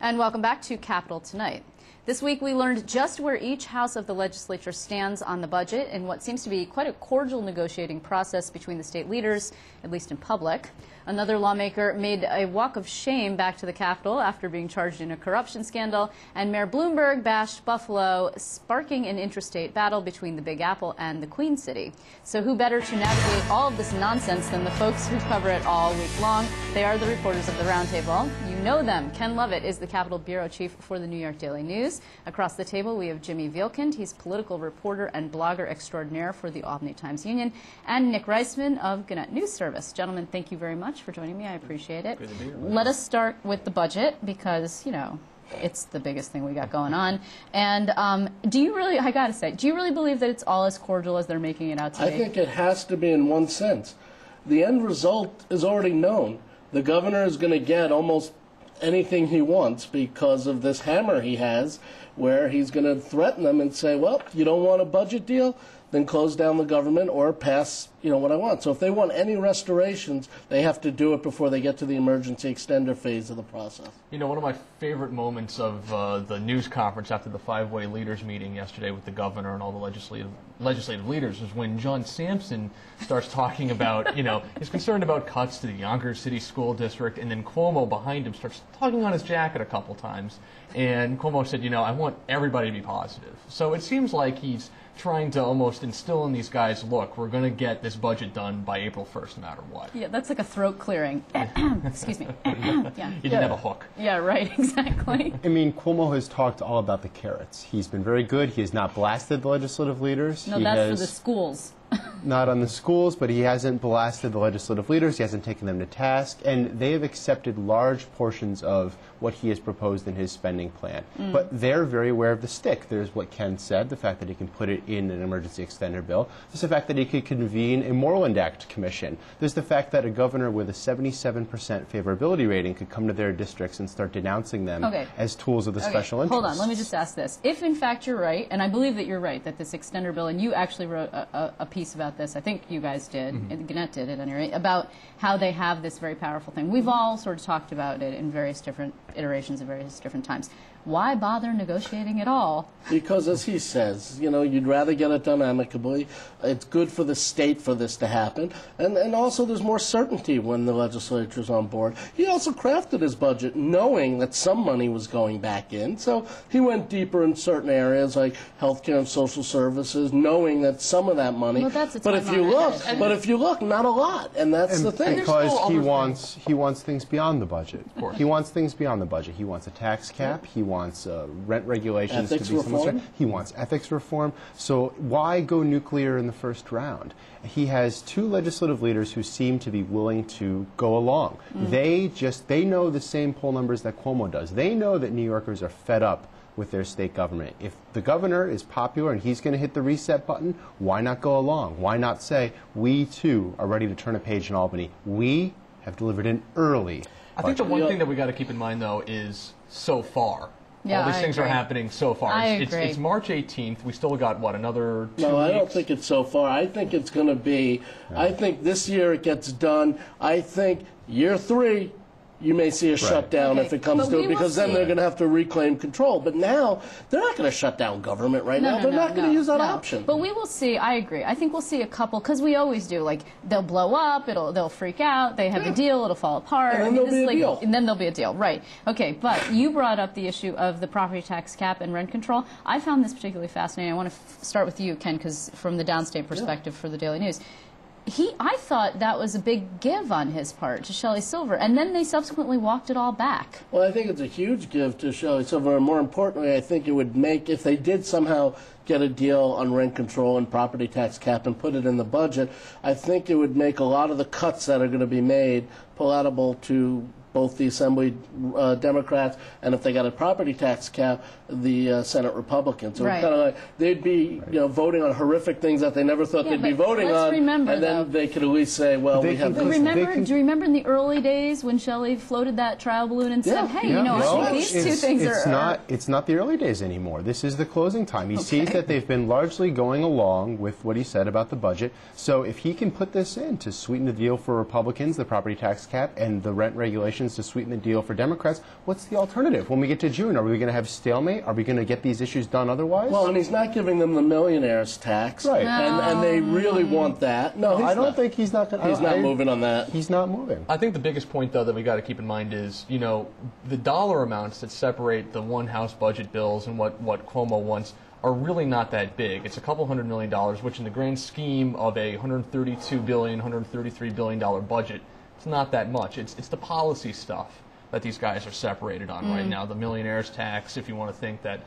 And welcome back to Capitol Tonight. This week we learned just where each house of the legislature stands on the budget in what seems to be quite a cordial negotiating process between the state leaders, at least in public. Another lawmaker made a walk of shame back to the Capitol after being charged in a corruption scandal, and Mayor Bloomberg bashed Buffalo, sparking an interstate battle between the Big Apple and the Queen City. So who better to navigate all of this nonsense than the folks who cover it all week long? They are the reporters of the Roundtable. You know them. Ken Lovett is the Capitol Bureau Chief for the New York Daily News. Across the table, we have Jimmy Vielkind. He's political reporter and blogger extraordinaire for the Albany Times-Union, and Nick Reisman of Gannett News Service. Gentlemen, thank you very much for joining me. I appreciate it. Good to be here. Let us start with the budget because, you know, it's the biggest thing we got going on. And do you really, I gotta say, do you really believe that it's all as cordial as they're making it out to be? I think it has to be in one sense. The end result is already known. The governor is going to get almost anything he wants because of this hammer he has, where he's going to threaten them and say, well, you don't want a budget deal? Then close down the government or pass, what I want. So if they want any restorations, they have to do it before they get to the emergency extender phase of the process. One of my favorite moments of the news conference after the five-way leaders meeting yesterday with the governor and all the legislative leaders was when John Sampson starts talking about, he's concerned about cuts to the Yonkers City School District, and then Cuomo behind him starts tugging on his jacket a couple times. And Cuomo said, I want everybody to be positive. So it seems like he's trying to almost instill in these guys, look, we're going to get this budget done by April 1st no matter what. Yeah, that's like a throat clearing. Excuse me. Yeah. You didn't have a hook. Yeah, right, exactly. I mean, Cuomo has talked all about the carrots. He's been very good. He has not blasted the legislative leaders. No, that's for the schools. Not on the schools, but he hasn't blasted the legislative leaders. He hasn't taken them to task, and they have accepted large portions of what he has proposed in his spending plan. But they're very aware of the stick. There's what Ken said, the fact that he can put it in an emergency extender bill. There's the fact that he could convene a Moreland Act commission. There's the fact that a governor with a 77% favorability rating could come to their districts and start denouncing them as tools of the special interest. Hold on, let me just ask this. If in fact you're right, and I believe that you're right, that this extender bill, and you actually wrote a piece about this, I think you guys did, and Gannett did at any rate, about how they have this very powerful thing. We've all sort of talked about it in various different iterations at various different times. Why bother negotiating at all? Because, as he says, you'd rather get it done amicably. It's good for the state for this to happen. And also there's more certainty when the legislature's on board. He also crafted his budget knowing that some money was going back in. So he went deeper in certain areas like healthcare and social services, knowing that some of that money. Well, that's but if you look, not a lot. And that's the thing. Because he wants things beyond the budget. Of course. He wants things beyond the budget. He wants a tax cap. He wants rent regulations ethics to be reform. He wants ethics reform. So why go nuclear in the first round? He has two legislative leaders who seem to be willing to go along. They know the same poll numbers that Cuomo does. They know that New Yorkers are fed up with their state government. If the governor is popular and he's going to hit the reset button, why not go along? Why not say, we too are ready to turn a page in Albany. We have delivered an early I think the one thing that we got to keep in mind, though, is so far. Yeah, all these things are happening so far. It's March 18th. We still got, what, another 2 weeks? No, I don't think it's so far. I think it's going to be, I think this year it gets done. I think year 3, you may see a shutdown if it comes to it, because then they're going to have to reclaim control. But now, they're not going to shut down government now. They're not going to use that option. But we will see, I agree. I think we'll see a couple, because we always do. Like, they'll blow up, they'll freak out, they have a deal, it'll fall apart. And then there'll be a deal. And then there'll be a deal, right. Okay, but you brought up the issue of the property tax cap and rent control. I found this particularly fascinating. I want to start with you, Ken, because from the downstate perspective for the Daily News. I thought that was a big give on his part to Shelley Silver, and then they subsequently walked it all back. Well, I think it's a huge give to Shelley Silver, and more importantly, I think it would make, if they did somehow get a deal on rent control and property tax cap and put it in the budget, I think it would make a lot of the cuts that are going to be made palatable to both the Assembly Democrats and, if they got a property tax cap, the Senate Republicans. So it's kind of like they'd be voting on horrific things that they never thought they'd be voting on, and then they could at least say, well, we have this. Do you remember in the early days when Shelley floated that trial balloon and said, hey, I think these two things are... It's not the early days anymore. This is the closing time. He sees that they've been largely going along with what he said about the budget. So if he can put this in to sweeten the deal for Republicans, the property tax cap and the rent regulation appropriations to sweeten the deal for Democrats. What's the alternative? When we get to June, are we going to have stalemate? Are we going to get these issues done otherwise? Well, and he's not giving them the millionaires tax, Right. and they really want that. No, I don't not. think he's not going to. He's not moving on that. He's not moving. I think the biggest point, though, that we got to keep in mind is, the dollar amounts that separate the one House budget bills and what Cuomo wants are really not that big. It's a couple $100 million, which in the grand scheme of a $132 billion, $133 billion budget, it's not that much. It's the policy stuff that these guys are separated on right now. The millionaires tax, if you want to think that,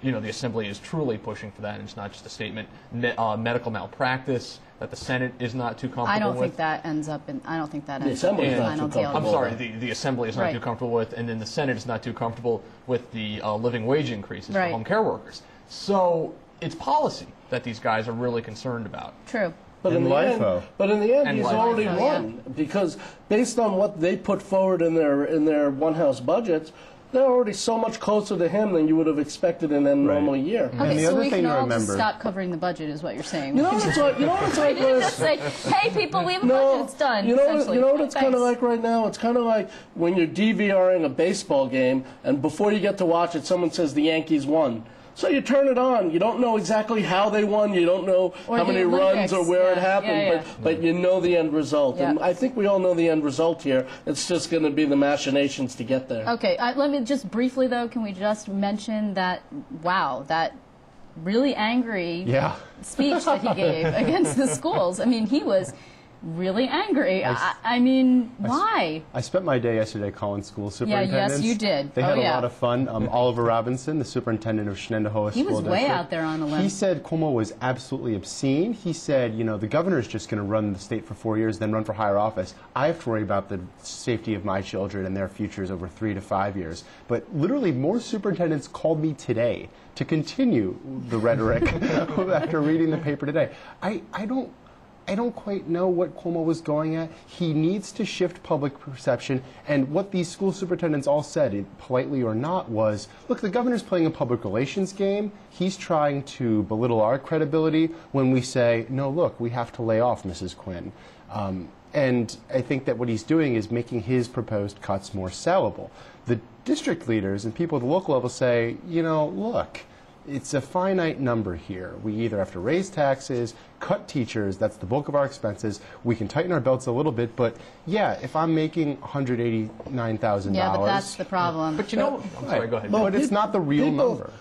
the Assembly is truly pushing for that, and it's not just a statement. Medical malpractice, that the Senate is not too comfortable with. I don't think that ends up in. I don't think that ends up Assembly in is the not final too deal. comfortable. I'm sorry, the Assembly is not Right. too comfortable with, and then the Senate is not too comfortable with the living wage increases Right. for home care workers. So it's policy that these guys are really concerned about. True. But And in the end, LIFO. And he's LIFO. already LIFO, won because based on what they put forward in their one House budgets, they're already so much closer to him than you would have expected in a normal year. Okay, the so other we thing can to all just remember- stop covering the budget, is what you're saying. You know what it's like? You know what it's like? You didn't Liz? just say, "Hey, people, we have a No, budget. It's done." you know essentially. what it's kind of Thanks. like right now? It's kind of like when you're DVRing a baseball game, and before you get to watch it, someone says the Yankees won. So you turn it on. You don't know exactly how they won. You don't know Or how the many runs Olympics. or where it Yeah, happened, yeah, yeah. but you know the end result. And Yeah. I think we all know the end result here. It's just going to be the machinations to get there. Okay, let me just briefly though. Can we just mention that? Wow, that really angry Yeah. speech that he gave against the schools. I mean, he was really angry. I mean, why? I spent my day yesterday calling school superintendents. yes, you did. They Oh, had a yeah. lot of fun. Oliver Robinson, the superintendent of Shenandoah He School was way District, out there on a limb. He said Cuomo was absolutely obscene. He said, the governor's just going to run the state for 4 years, then run for higher office. I have to worry about the safety of my children and their futures over 3 to 5 years. But literally, more superintendents called me today to continue the rhetoric after reading the paper today. I don't quite know what Cuomo was going at. He needs to shift public perception, and what these school superintendents all said, politely or not, was, look, the governor's playing a public relations game. He's trying to belittle our credibility when we say, no, look, we have to lay off Mrs. Quinn. And I think that what he's doing is making his proposed cuts more sellable. The district leaders and people at the local level say, look, it's a finite number here. We either have to raise taxes, cut teachers, that's the bulk of our expenses. We can tighten our belts a little bit, but yeah, if I'm making $189,000. Yeah, but that's the problem. But I'm sorry, go ahead. But it's not the real number.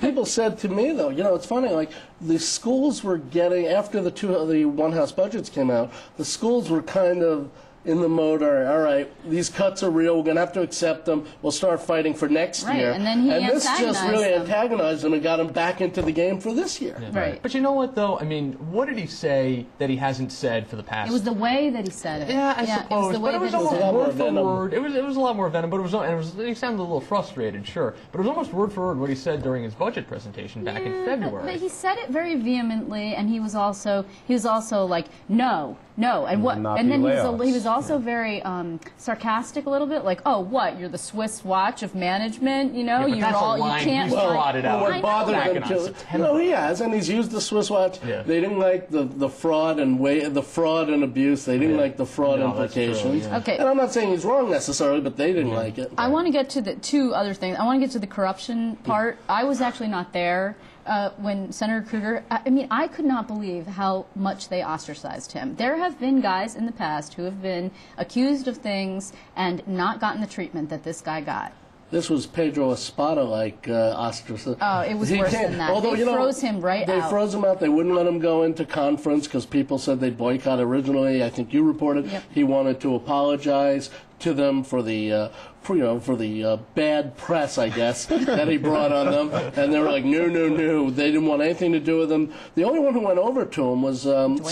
People said to me, though, it's funny, like, the schools were getting, after the one House budgets came out, the schools were kind of in the mode, all right, these cuts are real, we're going to have to accept them, we'll start fighting for next Right, year. and then he this just antagonized really them. antagonized them and got them back into the game for this year. Right. But you know what, though? I mean, what did he say that he hasn't said for the past? It was the way that he said it. Yeah, I suppose. It was the way but it was that he almost said it. word for venom. word. It was a lot more venom, but he sounded a little frustrated, sure. But it was almost word for word what he said during his budget presentation back in February. But he said it very vehemently, and he was also like, no, and what? Not And be then layoffs. he was also very sarcastic a little bit, like, oh, what? You're the Swiss watch of management, but you're that's a all line you can't. he's trotted out. What I know bothered that. them Back in to, September. he has, and he's used the Swiss watch. Yeah. They didn't like the fraud and abuse. They didn't like the fraud No, that's true, implications. yeah. Okay. And I'm not saying he's wrong necessarily, but they didn't like it. I want to get to the two other things. I want to get to the corruption part. I was actually not there when Senator Kruger, I could not believe how much they ostracized him. There have been guys in the past who have been accused of things and not gotten the treatment that this guy got. This was Pedro Espada-like ostracized. Oh, it was worse than that. Although, They froze him right They out. froze him out. They wouldn't let him go into conference because people said they'd boycott originally. I think you reported Yep. he wanted to apologize to them for the bad press, I guess, that he brought on them. And they were like, no. They didn't want anything to do with him. The only one who went over to him was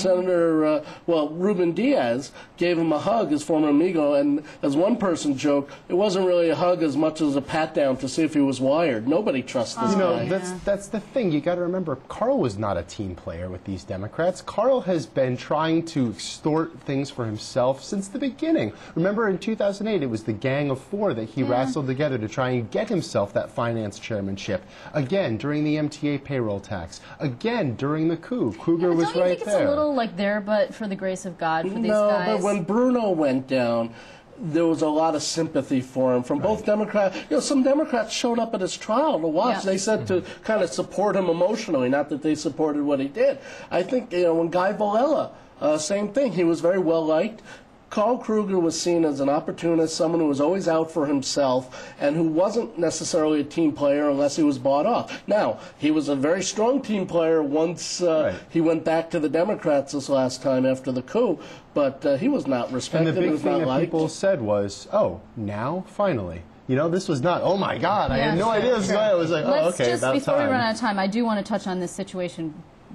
Senator, Ruben Diaz gave him a hug, his former amigo. And as one person joked, it wasn't really a hug as much as a pat down to see if he was wired. Nobody trusts this guy. That's the thing. You got to remember, Carl was not a team player with these Democrats. Carl has been trying to extort things for himself since the beginning. Remember, in 2008, it was the Gang of Four that he wrestled together to try and get himself that finance chairmanship. Again, during the MTA payroll tax. Again, during the coup. Kruger was Don't you right think it's there. a little like there, but for the grace of God for these No, guys? but when Bruno went down, there was a lot of sympathy for him from both Democrats. Some Democrats showed up at his trial to watch. Yeah. They said to kind of support him emotionally, not that they supported what he did. I think, when Guy Valella, same thing. He was very well liked. Carl Kruger was seen as an opportunist, someone who was always out for himself and who wasn't necessarily a team player unless he was bought off. Now, he was a very strong team player once he went back to the Democrats this last time after the coup, but he was not respected. And the big he was thing not that liked. people said was, oh, now, finally. This was not, oh my God, I had no sure, idea this was sure. going on. It was like, oh, Let's okay, just, about before time. we run out of time, I do want to touch on this situation.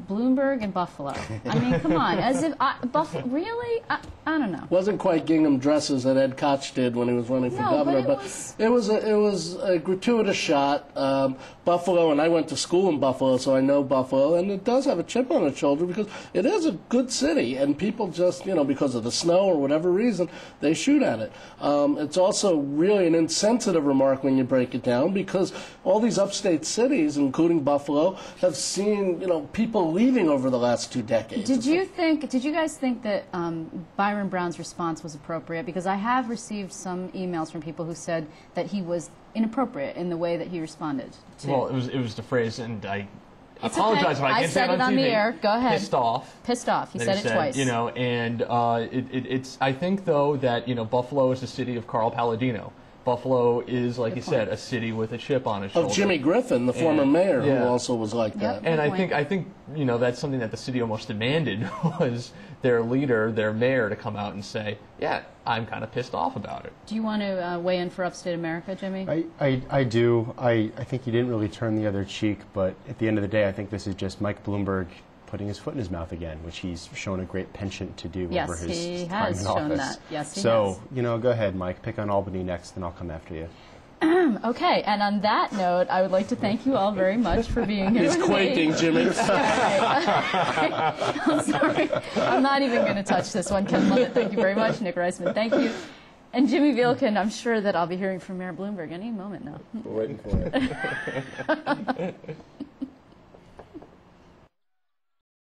Bloomberg and Buffalo. I mean, come on. As if really? I don't know. Wasn't quite gingham dresses that Ed Koch did when he was running for governor, but it was a gratuitous shot. Buffalo, and I went to school in Buffalo, so I know Buffalo, and it does have a chip on its shoulder because it is a good city, and people just, because of the snow or whatever reason, they shoot at it. It's also really an insensitive remark when you break it down because all these upstate cities, including Buffalo, have seen, people leaving over the last 2 decades. Did you guys think that Byron Brown's response was appropriate? Because I have received some emails from people who said that he was inappropriate in the way that he responded to. Well, it was the phrase, and I It's apologize okay. if I can't say said it on TV. the air. Go ahead. Pissed off. Pissed off. He that said it twice. And it's. I think though that Buffalo is the city of Carl Palladino. Buffalo is, like you said, a city with a chip on its shoulder. Of Jimmy Griffin, the former mayor, yeah. who also was like that. And Good I think that's something that the city almost demanded was their leader, their mayor, to come out and say, yeah, I'm kind of pissed off about it. Do you want to weigh in for Upstate America, Jimmy? I do. I think he didn't really turn the other cheek, but at the end of the day, I think this is just Mike Bloomberg putting his foot in his mouth again, which he's shown a great penchant to do over his he time has in shown office. that. Yes, he so, has. Go ahead, Mike. Pick on Albany next, and I'll come after you. Okay, and on that note, I would like to thank you all very much for being here He's with quaking, me. Jimmy. I'm sorry. I'm not even going to touch this one. Ken Lovett, thank you very much. Nick Reisman, thank you. And Jimmy Vielkin, I'm sure that I'll be hearing from Mayor Bloomberg any moment now. We're waiting for it.